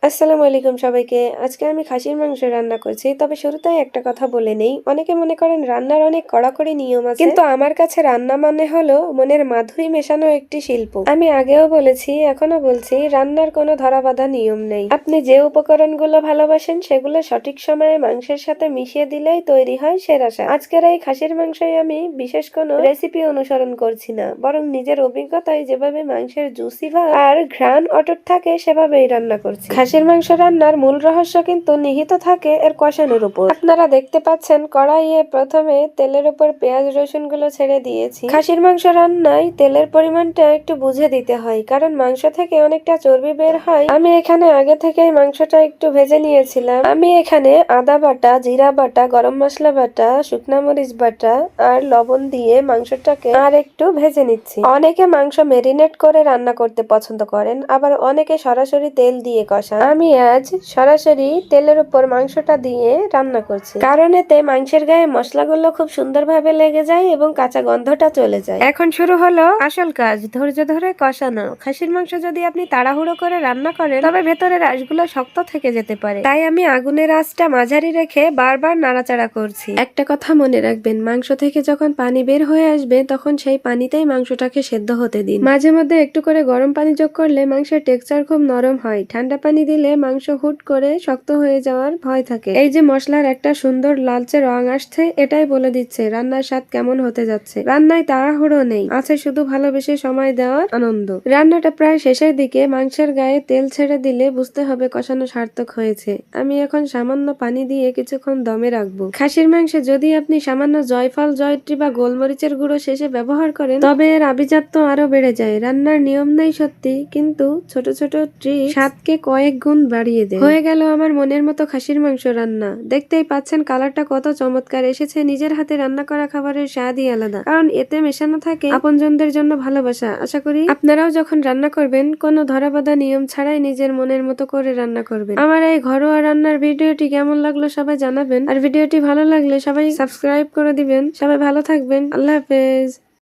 আসসালামু আলাইকুম সবাইকে। আজকে আমি খাসির মাংস রান্না করছি। তবে শুরুতেই একটা কথা বলে নেই। অনেকে মনে করেন রান্নার অনেক কড়াকড়ি নিয়ম আছে। কিন্তু আমার কাছে রান্না মানে হলো মনের মাধুরী মেশানো একটি শিল্প। আমি আগেও বলেছি, এখনো বলছি, রান্নার কোনো ধরাবাঁধা নিয়ম নেই। আপনি যে উপকরণগুলো ভালোবাসেন সেগুলো সঠিক সময়ে মাংসের সাথে মিশিয়ে দিলেই তৈরি হয় সেরা স্বাদ। আজকের এই খাসির মাংসই আমি বিশেষ কোনো রেসিপি অনুসরণ করছি না, বরং নিজের অভিজ্ঞতায় যেভাবে মাংসের জুসি ভাব আর ঘ্রাণ অটুট থাকে সেভাবেই রান্না করছি। খাসির মাংস রান্নার মূল রহস্য কিন্তু নিহিত থাকে এর কষানোর উপর। আপনারা দেখতে পাচ্ছেন কড়াইয়ে প্রথমে তেলের উপর পেঁয়াজ রসুন গুলো ছেড়ে দিয়েছি। খাসির মাংস রান্নায় তেলের পরিমাণটা একটু বুঝে দিতে হয়, কারণ মাংস থেকে অনেকটা চর্বি বের হয়। আমি এখানে আগে থেকেই মাংসটা একটু ভেজে নিয়েছিলাম। আমি এখানে আদা বাটা, জিরা বাটা, গরম মশলা বাটা, শুকনা মরিচ বাটা আর লবণ দিয়ে মাংসটাকে আর একটু ভেজে নিচ্ছি। অনেকে মাংস মেরিনেট করে রান্না করতে পছন্দ করেন, আবার অনেকে সরাসরি তেল দিয়ে কষান। আমি আজ সরাসরি তেলের উপর মাংসটা দিয়ে রান্না করছি, কারণ এতে মাংসের গায়ে মশলাগুলো খুব সুন্দরভাবে লেগে যায় এবং কাঁচা গন্ধটা চলে যায়। এখন শুরু হলো আসল কাজ, ধৈর্য ধরে কষানো। খাসির মাংস যদি আপনি তাড়াহুড়ো করে রান্না করেন তবে ভেতরের আঁশগুলো শক্ত থেকে যেতে পারে। তাই আমি আগুনের আঁচটা মাঝারি রেখে বারবার নাড়াচাড়া করছি। একটা কথা মনে রাখবেন, মাংস থেকে যখন পানি বের হয়ে আসবে তখন সেই পানিতেই মাংসটাকে সেদ্ধ হতে দিন। মাঝে মধ্যে একটু করে গরম পানি যোগ করলে মাংসের টেক্সচার খুব নরম হয়। ঠান্ডা পানি দিলে মাংস হুট করে শক্ত হয়ে যাওয়ার ভয় থাকে। এই যে মশলার একটা সুন্দর লালচে রং আসছে, এটাই বলে দিচ্ছে রান্নার স্বাদ কেমন হতে যাচ্ছে। রান্নায় তাড়াহুড়ো নেই, আছে শুধু ভালোবেসে সময় দেওয়ার আনন্দ। রান্নাটা প্রায় শেষের দিকে, মাংসের গায়ে তেল ছেড়ে দিলে বুঝতে হবে কষানো সার্থক হয়েছে। আমি এখন সামান্য পানি দিয়ে কিছুক্ষণ দমে রাখবো। খাসির মাংসে যদি আপনি সামান্য জয়ফল, জয়ত্রী বা গোলমরিচের গুঁড়ো শেষে ব্যবহার করেন তবে এর আভিজাত্য আরো বেড়ে যায়। রান্নার নিয়ম নেই সত্যি, কিন্তু ছোট ছোট ট্রিক স্বাদকে কয়েক গুণ বাড়িয়ে দেয়। হয়ে গেল আমার মনের মতো খাসির মাংস রান্না। দেখতেই পাচ্ছেন কালারটা কত চমৎকার এসেছে। নিজের হাতে রান্না করা খাবারের স্বাদই আলাদা, কারণ এতে মেশানো থাকে আপনজনদের জন্য ভালোবাসা। আশা করি আপনারাও যখন রান্না করবেন কোনো ধরাবাঁধা নিয়ম ছাড়াই নিজের মনের মতো করে রান্না করবেন। আমার এই ঘরোয়া রান্নার ভিডিওটি কেমন লাগলো সবাই জানাবেন, আর ভিডিওটি ভালো লাগলে সবাই সাবস্ক্রাইব করে দিবেন। সবাই ভালো থাকবেন। আল্লাহ হাফেজ।